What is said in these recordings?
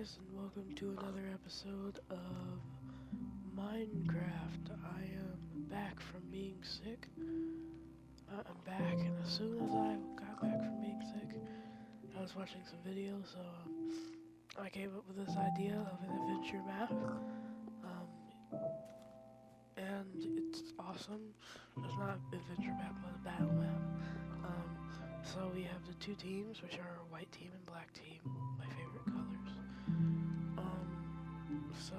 guys, and welcome to another episode of Minecraft. I am back from being sick. I'm back, and as soon as I got back from being sick, I was watching some videos, so I came up with this idea of an adventure map. And it's awesome. It's not an adventure map, but a battle map. So we have the two teams, which are white team and black team, my favorite colors. So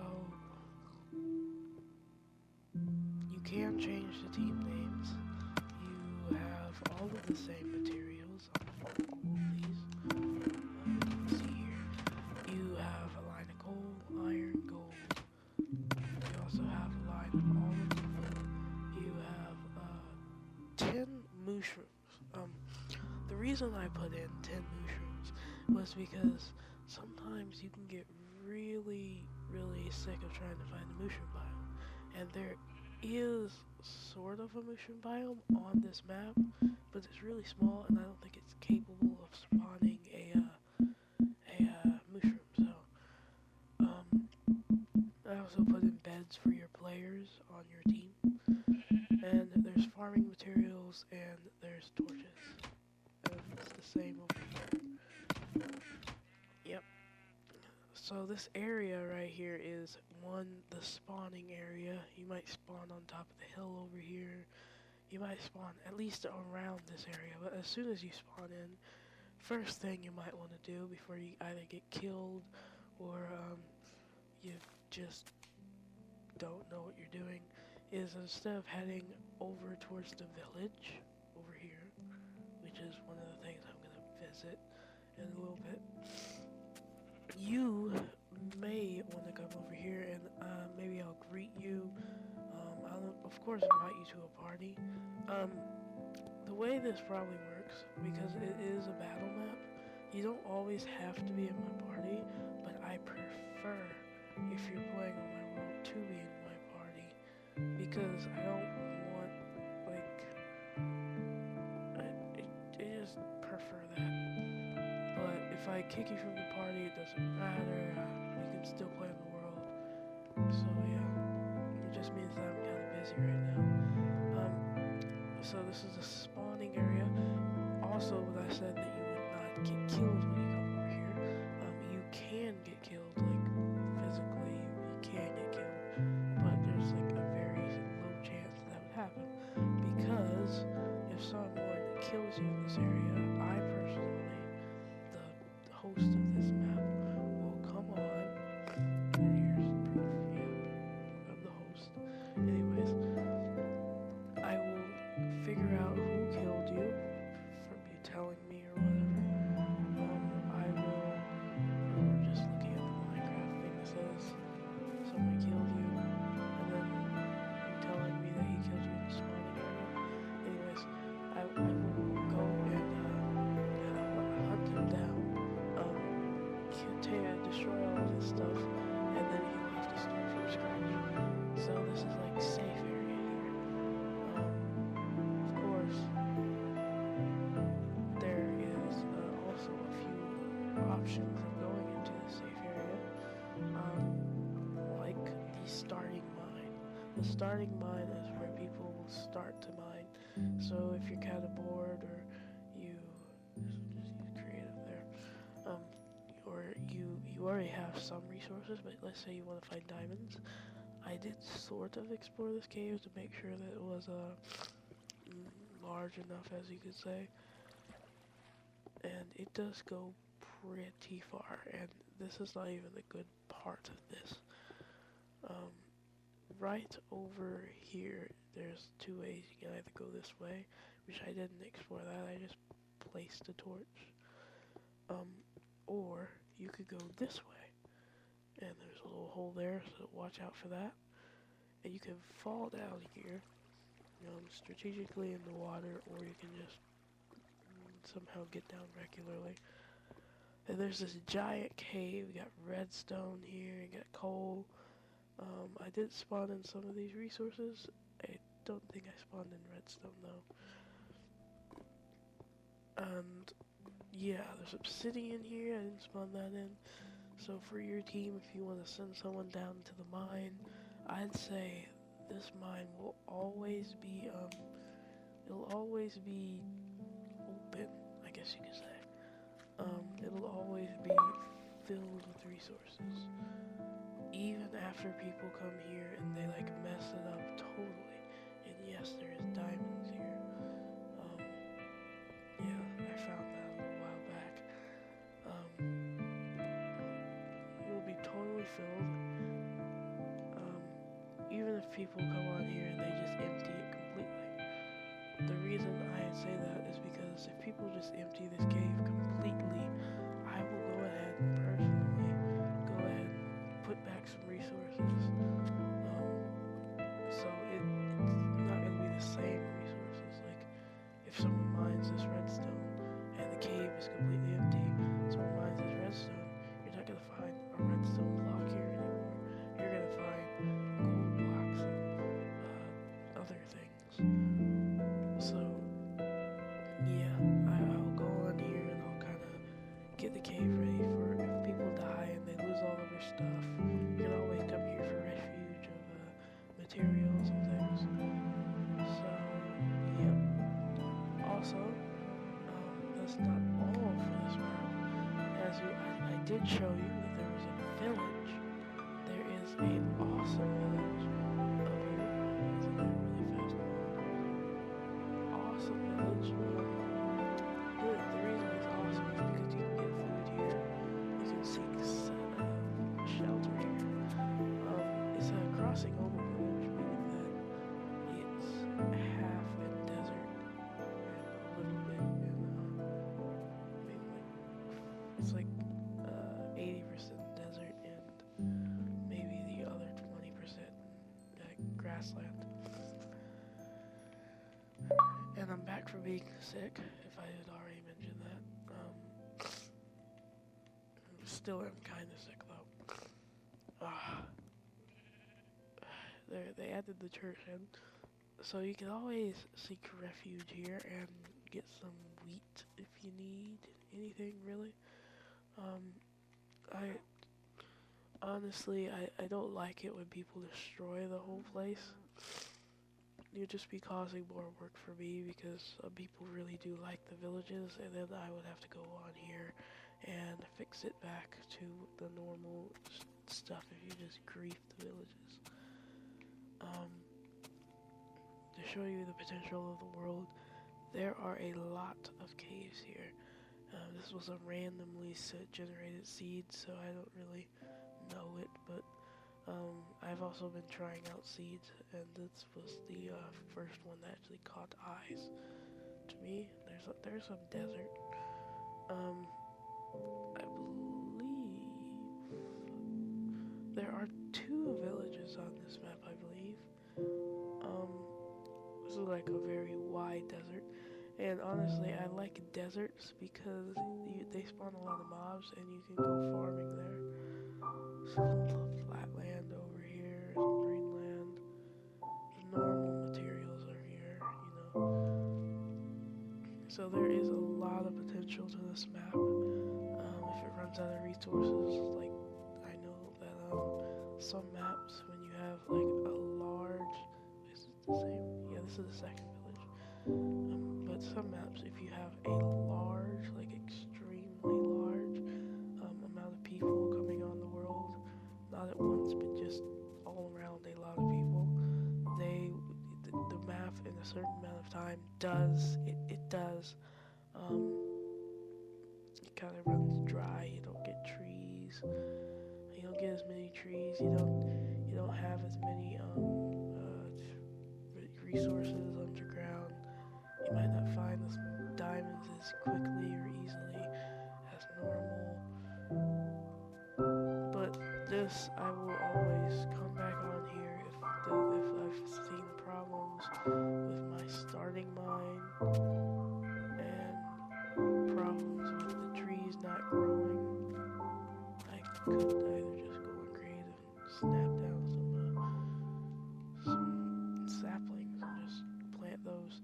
you can change the team names. You have all of the same materials on all of these. You can see here, you have a line of coal, iron, gold. You also have a line of all of the wood. You have 10 mushrooms. The reason I put in 10 mushrooms was because sometimes you can get really sick of trying to find the mushroom biome. And there is sort of a mushroom biome on this map, but it's really small and I don't think it's capable of spawning a mushroom. So, I also put in beds for your players on your team. And there's farming materials and there's torches. And it's the same over here. Yep. So this area right here is the spawning area. You might spawn on top of the hill over here. You might spawn at least around this area, but as soon as you spawn in, first thing you might want to do before you either get killed or you just don't know what you're doing is instead of heading over towards the village over here, which is one of the things I'm going to visit in a little bit, you may want to come over here and maybe I'll greet you. I'll of course invite you to a party. The way this probably works, because it is a battle map, you don't always have to be in my party, but I prefer, if you're playing on my world, to be in my party, because I don't want, I just prefer that. But if I kick you from the party, it doesn't matter, we can still play in the world. So yeah, it just means that I'm kind of busy right now. So this is a spawning area. Also, when I said that you would not get killed when you come over here, you can get killed, like physically, you can get killed, but there's like a very low chance that would happen, because if someone kills you in this area, I personally, the host of this map, will come on, and here's proof, yeah, of the host. Anyways, I will figure out who killed you from you telling me or whatever. We're just looking at the Minecraft thing that says someone killed you, and then you telling me that he killed you in the spawning area. Anyways, I will go and hunt him down, destroy all of his stuff, and then he will have to start from scratch. So this is like safe area here. Of course, there is also a few options of going into the safe area, like the starting mine. The starting mine is where people will start to mine. So if you're kind of bored, or you just use creative there, or you already have some resources, but let's say you want to find diamonds. I did sort of explore this cave to make sure that it was large enough, as you could say, and it does go pretty far, and this is not even the good part of this. Right over here, there's two ways. You can either go this way, which I didn't explore that, I just placed a torch, or you could go this way, and there's a little hole there, so watch out for that. And you can fall down here, strategically in the water, or you can just somehow get down regularly. And there's this giant cave. We got redstone here, you got coal. I did spawn in some of these resources. I don't think I spawned in redstone though. And yeah, there's obsidian here. I didn't spawn that in. So for your team, if you want to send someone down to the mine, I'd say this mine will always be, it'll always be open, I guess you could say. It'll always be filled with resources. Even after people come here and they like mess it up totally. And yes, there is diamonds here. Yeah, I found that a little while back. It will be totally filled. Even if people come on here and they just empty it completely. The reason I say that is because if people just empty this cave completely, I will go ahead and personally go ahead and put back some resources. So it's not going to be the same resources. Like if someone mines this redstone and the cave is completely empty, someone mines this redstone, you're not going to find a redstone block here anymore. You're going to find gold blocks and other things. So yeah, I'll go on here and I'll kind of get the cave ready for if people die and they lose all of their stuff. You can always come here for refuge of materials and things. So yeah. Also, that's not all for this map. I did show you that there was a village. There is an awesome village up here. Isn't that really fast? Awesome village. The reason it's awesome is because you can get food here. You can seek shelter here. It's a crossing over village, meaning that it's half in desert and a little bit in maybe it's like 80% desert and maybe the other 20% grassland. And I'm back from being sick, if I had already mentioned that. Still am kind of sick though. They added the church in, so you can always seek refuge here and get some wheat if you need anything really. I honestly I don't like it when people destroy the whole place. You'd just be causing more work for me because people really do like the villages, and then I would have to go on here and fix it back to the normal stuff if you just grief the villages. To show you the potential of the world, there are a lot of caves here. This was a randomly generated seed, so I don't really know it, but I've also been trying out seeds, and this was the first one that actually caught eyes to me. There's some desert. I believe there are 2 villages on this map, I believe. This is like a very wide desert, and honestly, I like deserts because they spawn a lot of mobs, and you can go farming there. Some flat land over here, some green land. The normal materials are here, you know. So there is a lot of potential to this map. If it runs out of resources, like I know that some maps, when you have like a large, is it the same? Yeah, this is the second village. But some maps, if you have a large, like extremely large amount of people coming on the world, not at once, but just all around a lot of people, the map in a certain amount of time does, it kind of runs dry. You don't get trees, you don't get as many trees, you don't have as many resources underground. You might not find the diamonds as quickly or easily as normal. But this, I will always come back on here if I've seen problems with my starting mine and problems with the trees not growing. I could either just go on creative and snap down some saplings and just plant those.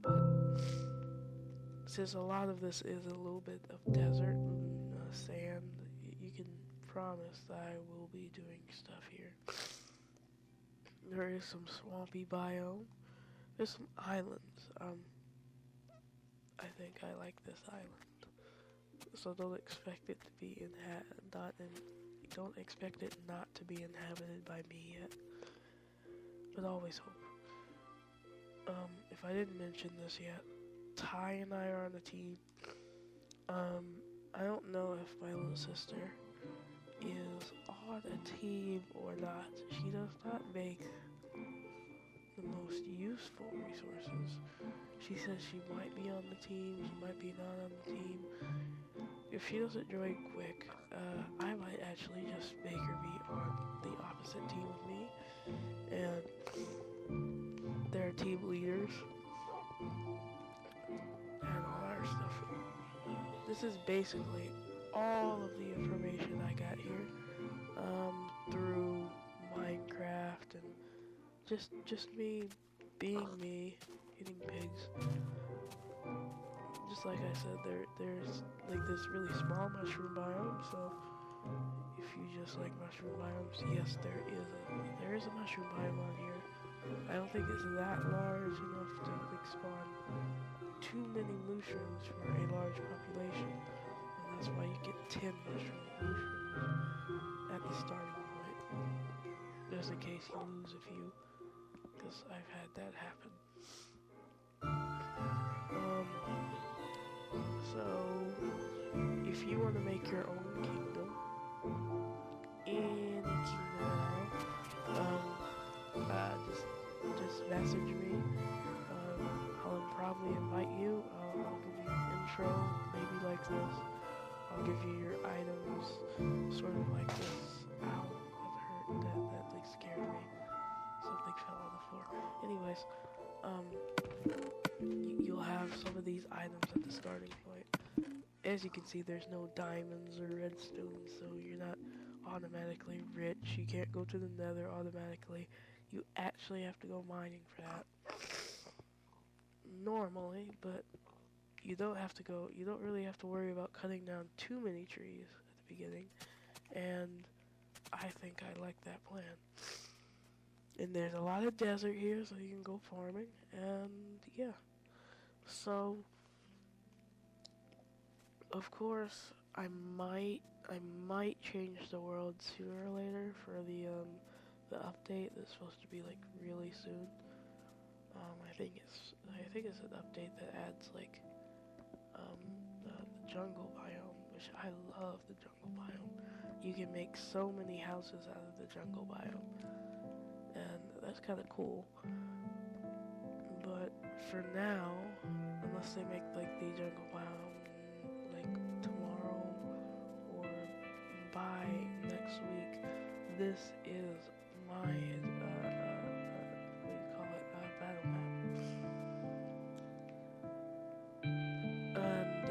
But since a lot of this is a little bit of desert and sand, you can promise that I will be doing stuff here. There is some swampy biome. There's some islands. I think I like this island. So don't expect it to be don't expect it not to be inhabited by me yet. But always hope. If I didn't mention this yet, Ty and I are on a team. I don't know if my little sister is on a team or not. She does not make the most useful resources. She says she might be on the team, she might be not on the team. If she doesn't join quick, I might actually just make her be on the opposite team with me. And they're team leaders and all our stuff. This is basically all of the information I got here through Minecraft and just me being me, eating pigs. Just like I said, there's like this really small mushroom biome, so if you just like mushroom biomes, yes, there is a mushroom biome on here. I don't think it's that large enough to like spawn too many mushrooms for a large population, and that's why you get 10 mushrooms at the starting point, just in case you lose a few, because I've had that happen. So, if you want to make your own kingdom, any kingdom at all, just message me. I'll probably invite you. I'll give you an intro, maybe like this. I'll give you your items, sort of like this. Ow, that like scared me. Something fell on the floor. Anyways, you'll have some of these items at the starting point. As you can see, there's no diamonds or redstone, so you're not automatically rich. You can't go to the nether automatically. You actually have to go mining for that. Normally, but you don't really have to worry about cutting down too many trees at the beginning. And I think I like that plan. And there's a lot of desert here, so you can go farming, and yeah. So, of course, I might change the world sooner or later for the update that's supposed to be like really soon. I think it's an update that adds like the jungle biome, which I love the jungle biome. You can make so many houses out of the jungle biome, and that's kind of cool. But for now, unless they make like the jungle biome like tomorrow or by next week, this is my battle map. And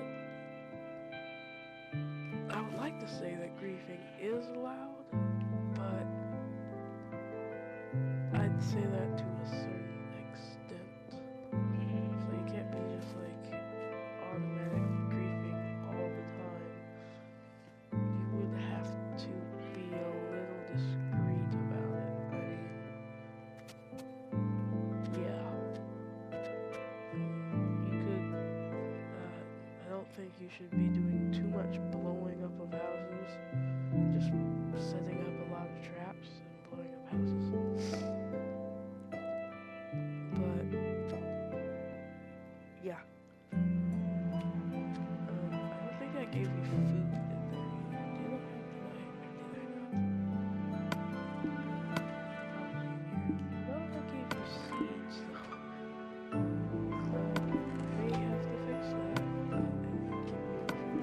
I would like to say that griefing is allowed, but I'd say that to a certain extent. So you can't be just like automatic griefing all the time. You would have to be a little discreet about it. I mean, yeah. You could, I don't think you should be doing too much blowing up of houses. Just setting up a lot of traps and blowing up houses. But, yeah. I don't think I gave you food in there either. Did I? No, I gave you seeds though. May have to fix that and give you food.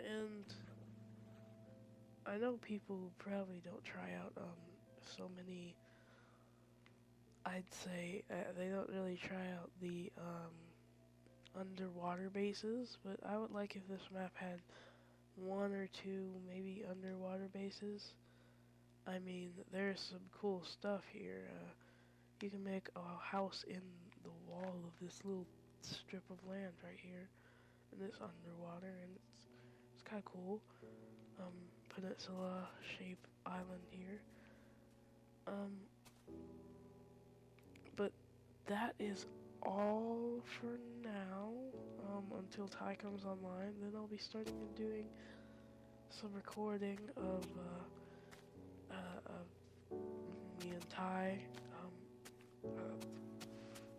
And I know people probably don't try out so many. I'd say they don't really try out the underwater bases, but I would like if this map had one or two maybe underwater bases. I mean, there's some cool stuff here. You can make a house in the wall of this little strip of land right here, and it's underwater, and it's kind of cool. Peninsula shaped island here. But that is all for now. Until Ty comes online, then I'll be starting and doing some recording of me and Ty.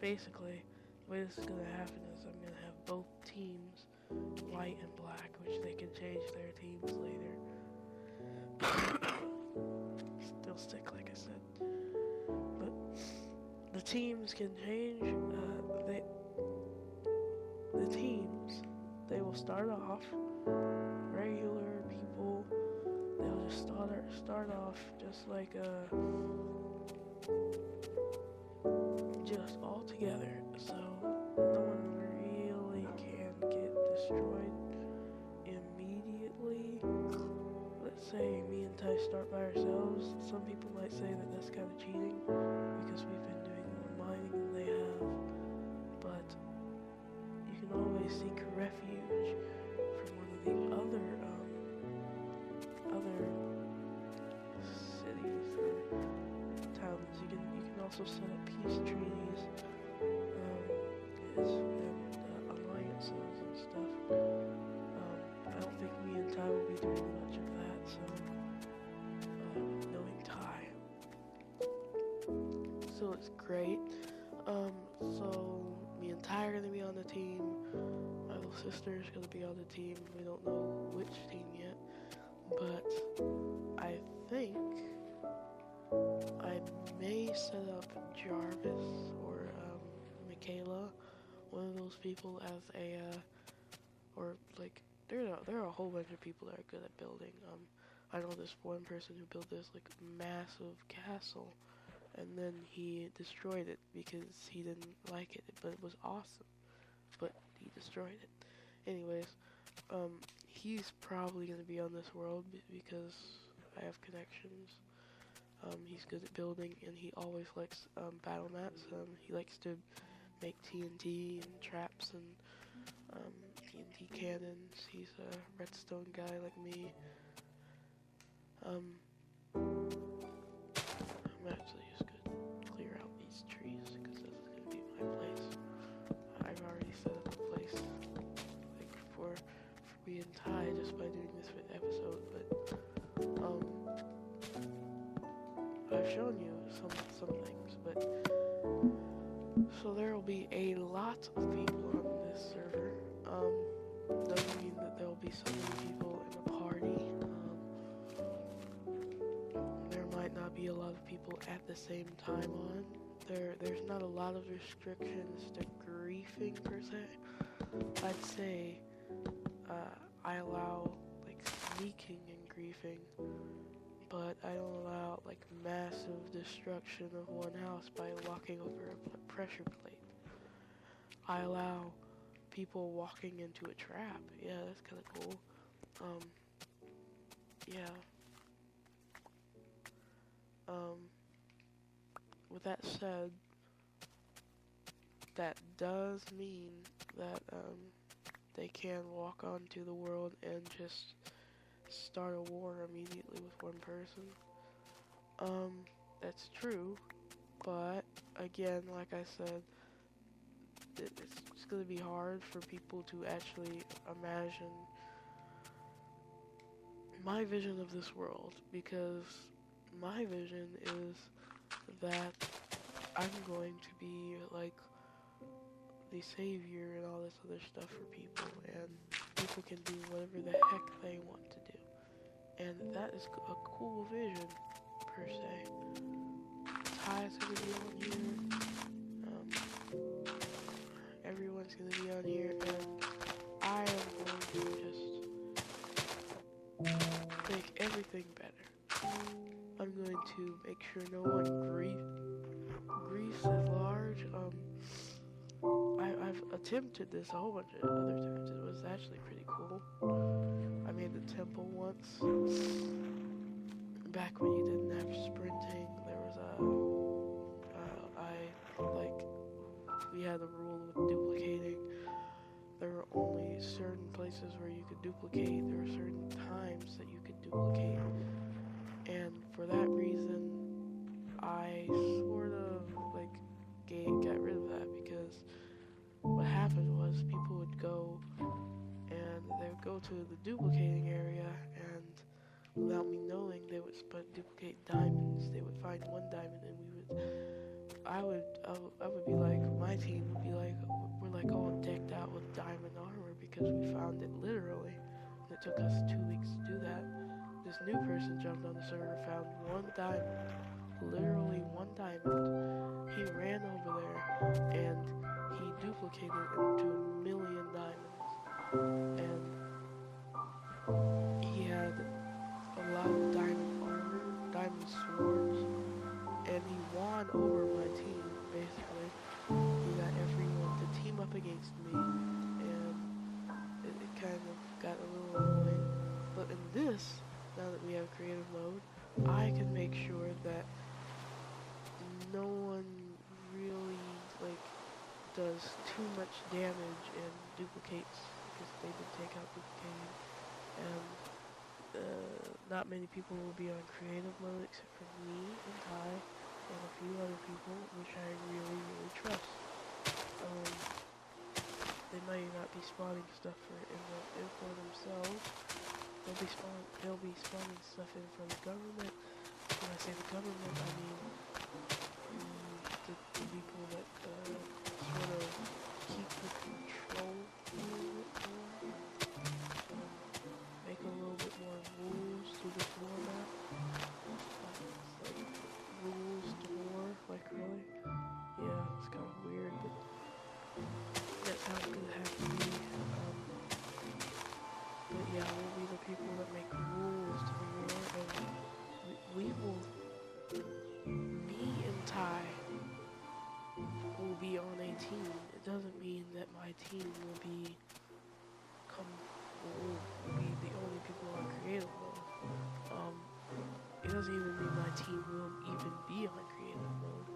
Basically, the way this is gonna happen is I'm gonna have both teams, white and black, which they can change their teams later. Still sick, like I said. But the teams can change. The teams, they will start off regular people. They'll just start off just like just all together, so no one really can get destroyed immediately. Let's say me and Ty start by ourselves. Some people might say that that's kind of cheating because we've been doing more mining than they have, but you can always seek refuge from one of the other cities or towns. You can also set up peace treaties and alliances and stuff. I don't think me and Ty will be doing much of that, so knowing Ty. So it's great. So me and Ty are gonna be on the team. My little sister's gonna be on the team. We don't know which team yet, but I think I may set up Jarvis or Michaela, one of those people, as a or like there are a whole bunch of people that are good at building. I know this one person who built this like massive castle, and then he destroyed it because he didn't like it, but it was awesome, but he destroyed it. Anyways, he's probably gonna be on this world because I have connections. He's good at building, and he always likes battle mats. He likes to make TNT and traps and TNT cannons. He's a redstone guy like me. I'm actually just gonna clear out these trees because this is gonna be my place. I've already set up a place like for me and Ty just by doing this episode, but I've shown you some things, but so there will be a lot of people on this server. Doesn't mean that there will be so many people in a party. There might not be a lot of people at the same time on. There's not a lot of restrictions to griefing per se. I'd say I allow like sneaking and griefing, but I don't allow like massive destruction of one house by walking over a pressure plate. I allow people walking into a trap. Yeah, that's kind of cool. Yeah. With that said, that does mean that they can walk onto the world and just start a war immediately with one person. That's true, but again, like I said, it's gonna be hard for people to actually imagine my vision of this world, because my vision is that I'm going to be like the savior and all this other stuff for people, and people can do whatever the heck they want to do. And that is a cool vision, per se. Ty's gonna be on here. Everyone's gonna be on here, and I am going to just everything better. I'm going to make sure no one griefs is large. I've attempted this a whole bunch of other times. It was actually pretty cool. I made the temple once. Back when you didn't have sprinting, there was we had a rule with duplicating. There were only certain places where you could duplicate. There were certain times that you could duplicate. And for that reason, I sort of got rid of that, because what happened was people would go and they would go to the duplicating area, and without me knowing, they would duplicate diamonds. They would find one diamond, and I would be like, my team would be like, we're like all decked out with diamond armor because we found it literally. It took us 2 weeks to do that. This new person jumped on the server, found one diamond, literally one diamond. He ran over there and he duplicated it into 1,000,000 diamonds. And he had a lot of diamond armor, diamond swords, and he won over my team, basically. He got everyone to team up against me, and it kind of got a little annoying. But in this, now that we have creative mode, I can make sure that no one really does too much damage and duplicates, because they did take out duplicating. And not many people will be on creative mode except for me and Ty and a few other people, which I really, really trust. They might not be spawning stuff for themselves. They'll be spawning stuff in from the government. When I say the government, I mean the people that sort of keep the control a little bit more. Make a little bit more rules to the floor map. Rules to war, really? Yeah, it's kind of weird, but that's how it has to be. But yeah, we'll be the people that make rules to the war, and we will, me and Ty will be on a team. It doesn't mean that my team will be the only people on creative mode. It doesn't even mean my team will even be on creative mode.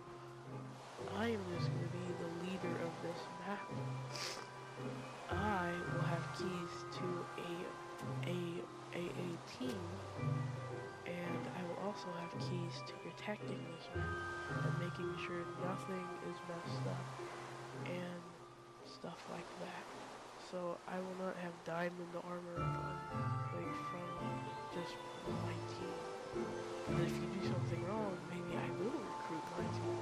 I am just going to be the leader of this map. I will have keys to a team, and I will also have keys to protecting this map and making sure nothing is messed up and stuff like that. So I will not have diamond armor from just my team. And if you do something wrong, maybe I will recruit my team.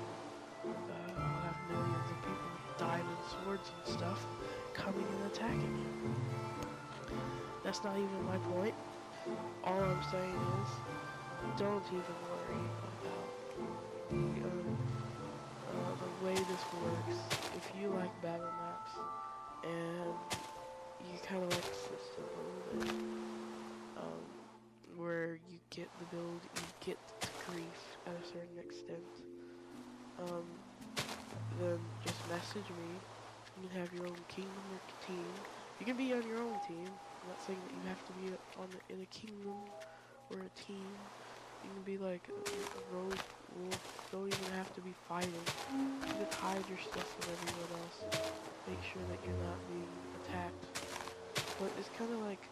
I'll have millions of people with diamond swords and stuff coming and attacking you. That's not even my point. All I'm saying is, don't even worry about the way this works. If you like battle maps and you kind of like the system a little bit, where you get the build, you get to grief at a certain extent, then just message me. You can have your own kingdom or team. You can be on your own team. I'm not saying that you have to be in a kingdom or a team. You can be like a rogue wolf. Don't even have to be fighting. You just hide your stuff from everyone else. Make sure that you're not being attacked. But it's kind of like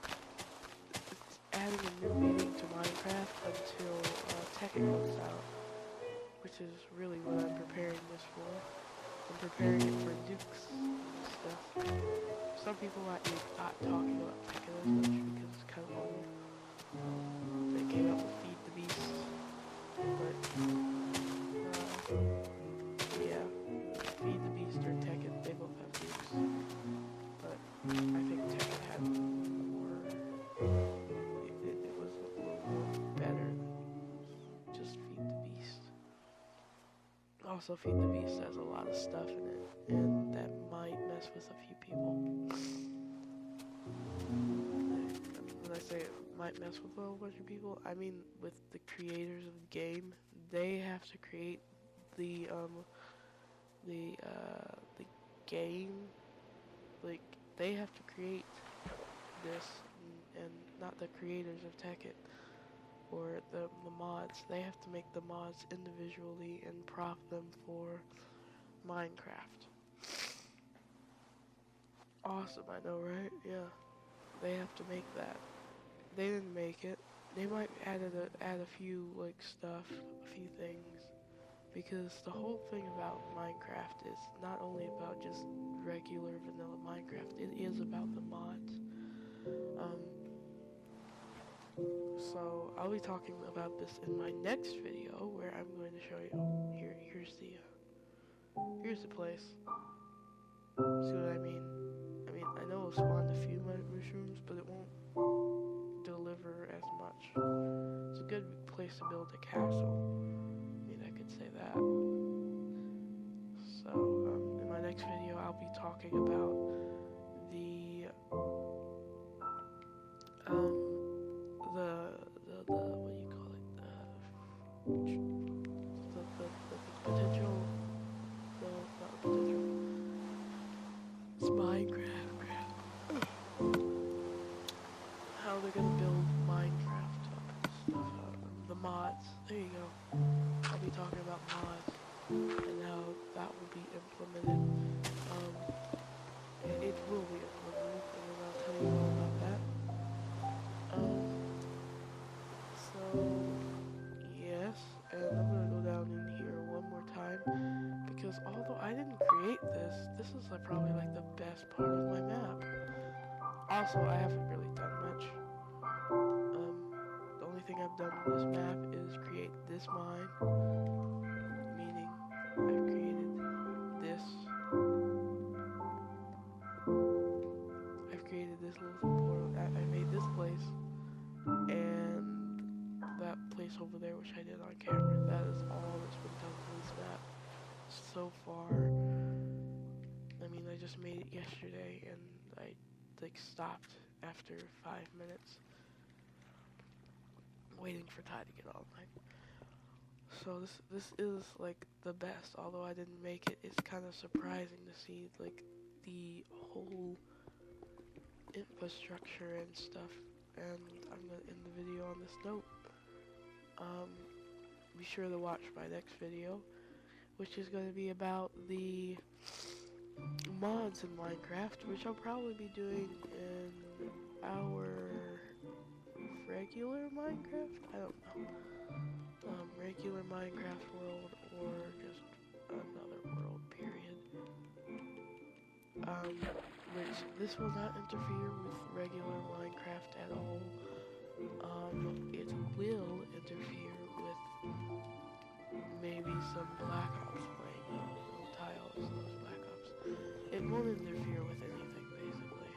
it's adding a new meaning to Minecraft until Tekken comes out, which is really what I'm preparing this for. I'm preparing it for Dukes stuff. Some people might be not talking about Tekken as much because it's kind of old. They came out with Feed the Beast, but yeah, Feed the Beast or Tekken, they both have Dukes. But I think Tekken had more. It was a little more better than just Feed the Beast. Also, Feed the Beast has a lot of stuff in it, and that might mess with a few people. When I say it might mess with a whole bunch of people. I mean, with the creators of the game, they have to create the game. Like, they have to create this, and not the creators of Tekkit or the mods. They have to make the mods individually and prop them for Minecraft. Awesome, I know, right? Yeah. They have to make that. They didn't make it. They might add a few like stuff, a few things, because the whole thing about Minecraft is not only about just regular vanilla Minecraft. It is about the mods. So I'll be talking about this in my next video, where I'm going to show you. Here's the place. See what I mean? I know it'll spawn a few mushrooms, but it won't deliver as much. It's a good place to build a castle. I could say that. So, in my next video, I'll be talking about the what do you call it? The potential. No, not the potential. It's Minecraft. How they're gonna build Minecraft stuff. The mods. There you go. I'll be talking about mods and how that will be implemented. It will be implemented, and then I'll tell you all about that. So yes, and I'm gonna go down in here one more time, because although I didn't create this is probably like the best part of my map. Also, I haven't really done much. The only thing I've done in this map is create this mine, meaning I've created this. I've created this little portal. I made this place, and that place over there, which I did on camera. That is all that's been done to this map so far. I just made it yesterday, and I stopped after 5 minutes, waiting for Ty to get online. So this is like the best. Although I didn't make it, it's kind of surprising to see like the whole infrastructure and stuff. And I'm gonna end the video on this note. Be sure to watch my next video, which is going to be about the mods in Minecraft, which I'll probably be doing in our regular Minecraft? I don't know. Regular Minecraft world, or just another world, period. Which this will not interfere with regular Minecraft at all. It will interfere with maybe some Black Ops playing. Ty always loves Black Ops. It won't interfere with anything, basically.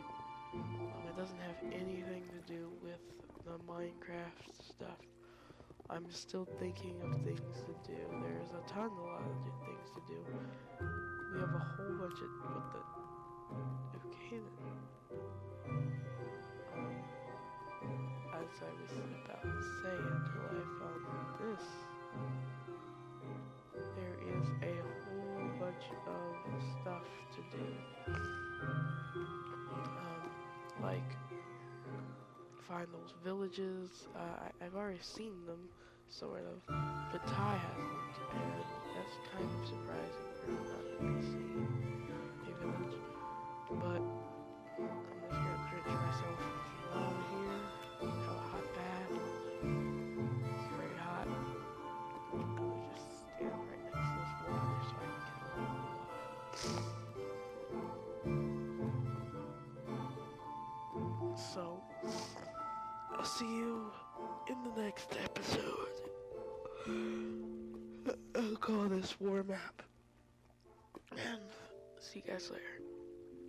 It doesn't have anything to do with the Minecraft stuff. I'm still thinking of things to do. There's a lot of things to do. We have a whole bunch of, okay then. As I was about to say until I found this, there is a whole bunch of stuff to do. Like find those villages. I've already seen them, sort of, but Ty hasn't, and that's kind of surprising for not to see a village. But I'm just gonna drench myself with lava here. Look how hot that. It's very hot. I'm gonna just stand right next to this water so I can get a little lava. So I'll see you in the next episode. I'll call this War Map. And see you guys later.